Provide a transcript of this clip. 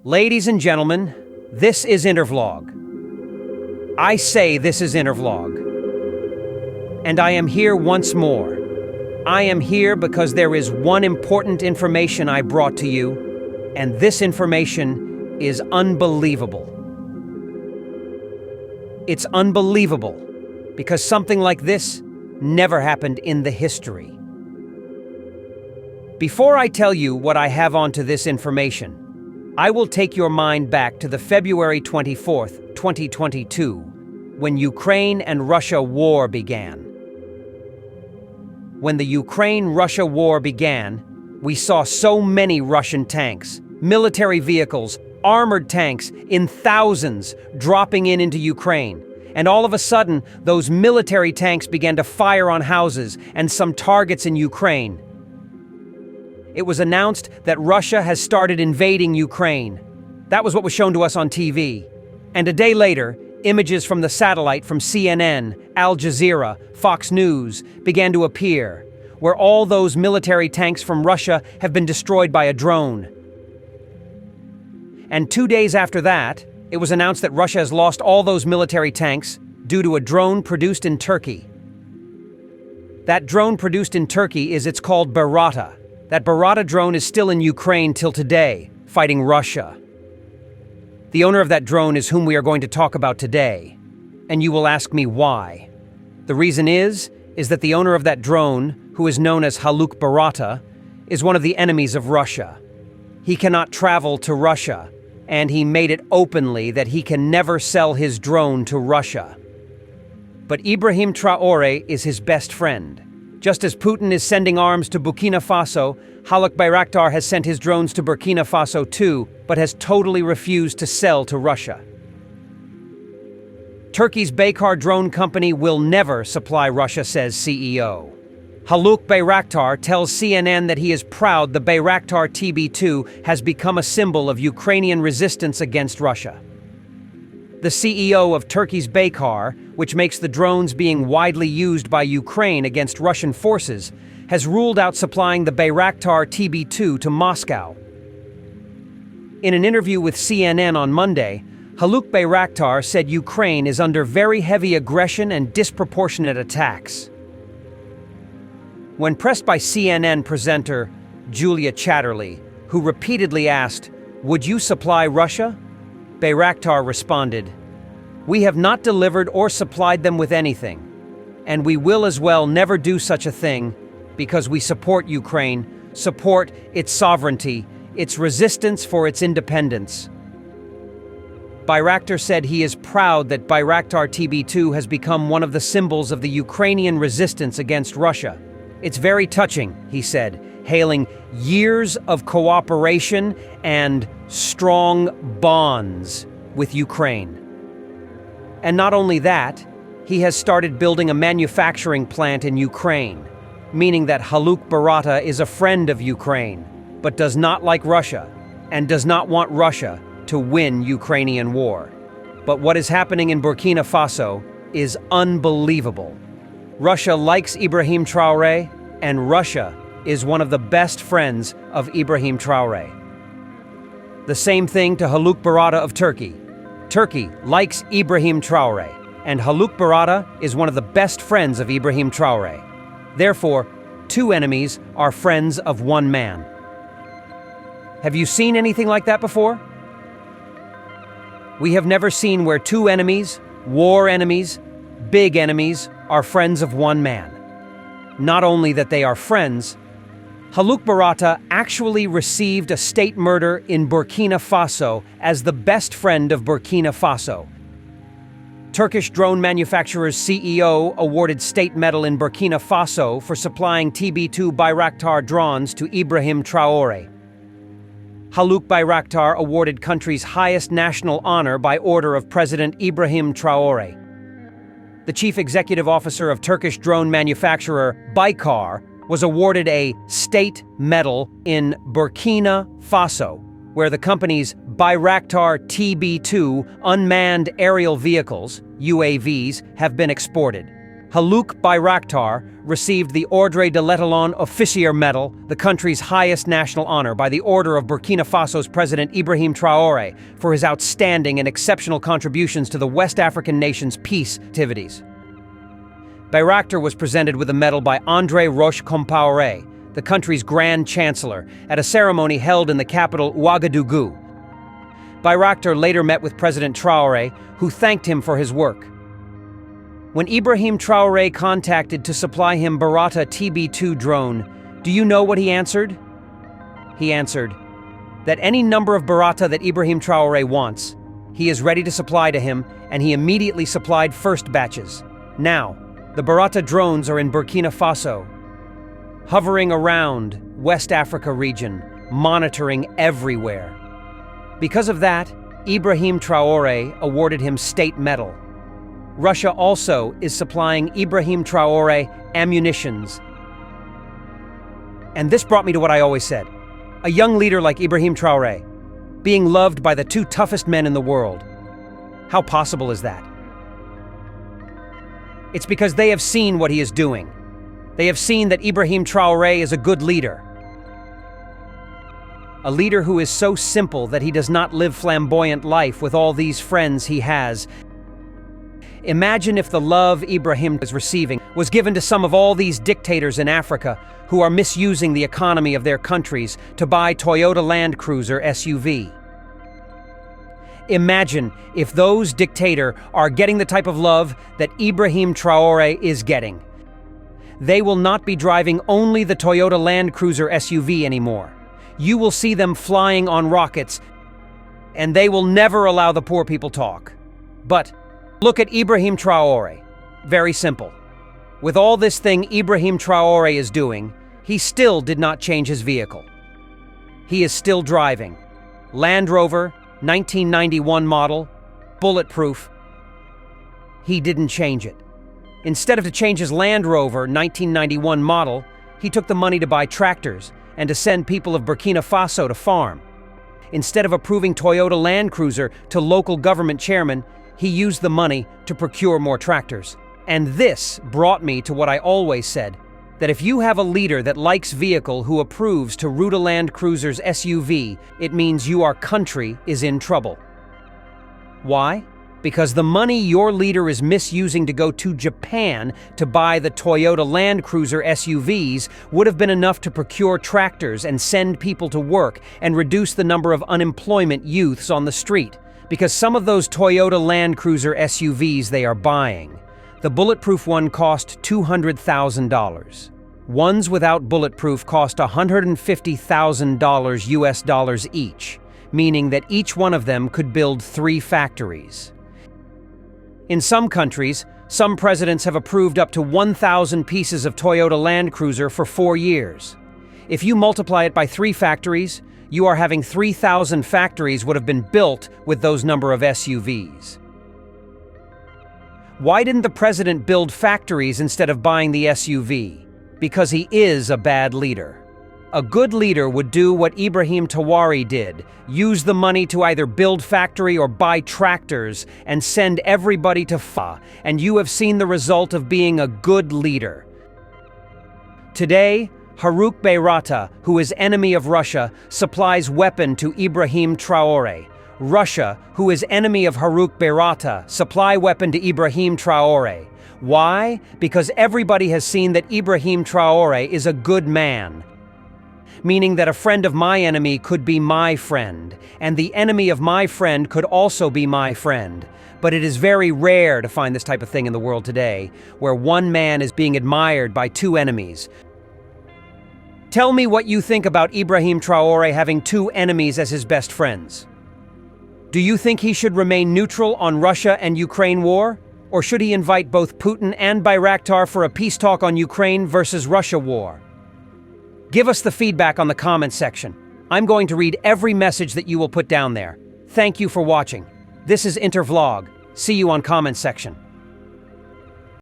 Ladies and gentlemen, this is Intervlog. I say this is Intervlog. And I am here once more. I am here because there is one important information I brought to you, and this information is unbelievable. It's unbelievable because something like this never happened in the history. Before I tell you what I have onto this information, I will take your mind back to the February 24th, 2022, when Ukraine and Russia war began. When the Ukraine-Russia war began, we saw so many Russian tanks, military vehicles, armored tanks in thousands dropping into Ukraine. And all of a sudden, those military tanks began to fire on houses and some targets in Ukraine. It was announced that Russia has started invading Ukraine. That was what was shown to us on TV. And a day later, images from the satellite from CNN, Al Jazeera, Fox News began to appear, where all those military tanks from Russia have been destroyed by a drone. And 2 days after that, it was announced that Russia has lost all those military tanks due to a drone produced in Turkey. That drone produced in Turkey it's called Bayraktar. That Bayraktar drone is still in Ukraine till today, fighting Russia. The owner of that drone is whom we are going to talk about today. And you will ask me why. The reason is that the owner of that drone, who is known as Haluk Bayraktar, is one of the enemies of Russia. He cannot travel to Russia, and he made it openly that he can never sell his drone to Russia. But Ibrahim Traore is his best friend. Just as Putin is sending arms to Burkina Faso, Haluk Bayraktar has sent his drones to Burkina Faso too, but has totally refused to sell to Russia. Turkey's Bayraktar drone company will never supply Russia, says CEO. Haluk Bayraktar tells CNN that he is proud the Bayraktar TB2 has become a symbol of Ukrainian resistance against Russia. The CEO of Turkey's Bayraktar, which makes the drones being widely used by Ukraine against Russian forces, has ruled out supplying the Bayraktar TB2 to Moscow. In an interview with CNN on Monday, Haluk Bayraktar said Ukraine is under very heavy aggression and disproportionate attacks. When pressed by CNN presenter Julia Chatterley, who repeatedly asked, "Would you supply Russia?" Bayraktar responded, "We have not delivered or supplied them with anything, and we will as well never do such a thing because we support Ukraine, support its sovereignty, its resistance for its independence." Bayraktar said he is proud that Bayraktar TB2 has become one of the symbols of the Ukrainian resistance against Russia. "It's very touching," he said, hailing years of cooperation and strong bonds with Ukraine. And not only that, he has started building a manufacturing plant in Ukraine, meaning that Haluk Bayraktar is a friend of Ukraine, but does not like Russia, and does not want Russia to win Ukrainian war. But what is happening in Burkina Faso is unbelievable. Russia likes Ibrahim Traore, and Russia is one of the best friends of Ibrahim Traore. The same thing to Haluk Bayraktar of Turkey. Turkey likes Ibrahim Traore, and Haluk Bayraktar is one of the best friends of Ibrahim Traore. Therefore, two enemies are friends of one man. Have you seen anything like that before? We have never seen where two enemies, war enemies, big enemies, are friends of one man. Not only that they are friends, Haluk Bayraktar actually received a state murder in Burkina Faso as the best friend of Burkina Faso. Turkish drone manufacturer's CEO awarded state medal in Burkina Faso for supplying TB2 Bayraktar drones to Ibrahim Traore. Haluk Bayraktar awarded country's highest national honor by order of President Ibrahim Traore. The chief executive officer of Turkish drone manufacturer Bayraktar was awarded a state medal in Burkina Faso, where the company's Bayraktar TB2 unmanned aerial vehicles, UAVs, have been exported. Haluk Bayraktar received the Ordre de l'Étoile Officier Medal, the country's highest national honor, by the order of Burkina Faso's President Ibrahim Traore for his outstanding and exceptional contributions to the West African nation's peace activities. Bayraktar was presented with a medal by André Roch-Compaoré, the country's Grand Chancellor, at a ceremony held in the capital Ouagadougou. Bayraktar later met with President Traore, who thanked him for his work. When Ibrahim Traore contacted to supply him Barata TB2 drone, do you know what he answered? He answered that any number of Barata that Ibrahim Traore wants, he is ready to supply to him, and he immediately supplied first batches. Now, the Barata drones are in Burkina Faso, hovering around West Africa region, monitoring everywhere. Because of that, Ibrahim Traore awarded him state medal. Russia also is supplying Ibrahim Traore ammunitions. And this brought me to what I always said. A young leader like Ibrahim Traore, being loved by the two toughest men in the world. How possible is that? It's because they have seen what he is doing. They have seen that Ibrahim Traore is a good leader. A leader who is so simple that he does not live flamboyant life with all these friends he has. Imagine if the love Ibrahim is receiving was given to some of all these dictators in Africa who are misusing the economy of their countries to buy Toyota Land Cruiser SUV. Imagine if those dictators are getting the type of love that Ibrahim Traore is getting. They will not be driving only the Toyota Land Cruiser SUV anymore. You will see them flying on rockets, and they will never allow the poor people talk. But look at Ibrahim Traore. Very simple. With all this thing Ibrahim Traore is doing, he still did not change his vehicle. He is still driving. Land Rover, 1991 model, bulletproof. He didn't change it. Instead of to change his Land Rover 1991 model, he took the money to buy tractors and to send people of Burkina Faso to farm. Instead of approving Toyota Land Cruiser to local government chairmen, he used the money to procure more tractors. And this brought me to what I always said, that if you have a leader that likes vehicle who approves to Toyota Land Cruiser's SUV, it means your country is in trouble. Why? Because the money your leader is misusing to go to Japan to buy the Toyota Land Cruiser SUVs would have been enough to procure tractors and send people to work and reduce the number of unemployment youths on the street. Because some of those Toyota Land Cruiser SUVs they are buying, the bulletproof one cost $200,000. Ones without bulletproof cost $150,000 US dollars each, meaning that each one of them could build 3 factories. In some countries, some presidents have approved up to 1,000 pieces of Toyota Land Cruiser for 4 years. If you multiply it by 3 factories, you are having 3,000 factories would have been built with those number of SUVs. Why didn't the president build factories instead of buying the SUV? Because he is a bad leader. A good leader would do what Ibrahim Traore did, use the money to either build factory or buy tractors and send everybody to and you have seen the result of being a good leader. Today, Haluk Bayraktar, who is enemy of Russia, supplies weapon to Ibrahim Traore. Russia, who is enemy of Haluk Bayraktar, supply weapon to Ibrahim Traore. Why? Because everybody has seen that Ibrahim Traore is a good man. Meaning that a friend of my enemy could be my friend, and the enemy of my friend could also be my friend. But it is very rare to find this type of thing in the world today, where one man is being admired by 2 enemies. Tell me what you think about Ibrahim Traore having 2 enemies as his best friends. Do you think he should remain neutral on Russia and Ukraine war? Or should he invite both Putin and Bayraktar for a peace talk on Ukraine versus Russia war? Give us the feedback on the comment section. I'm going to read every message that you will put down there. Thank you for watching. This is Intervlog. See you on comment section.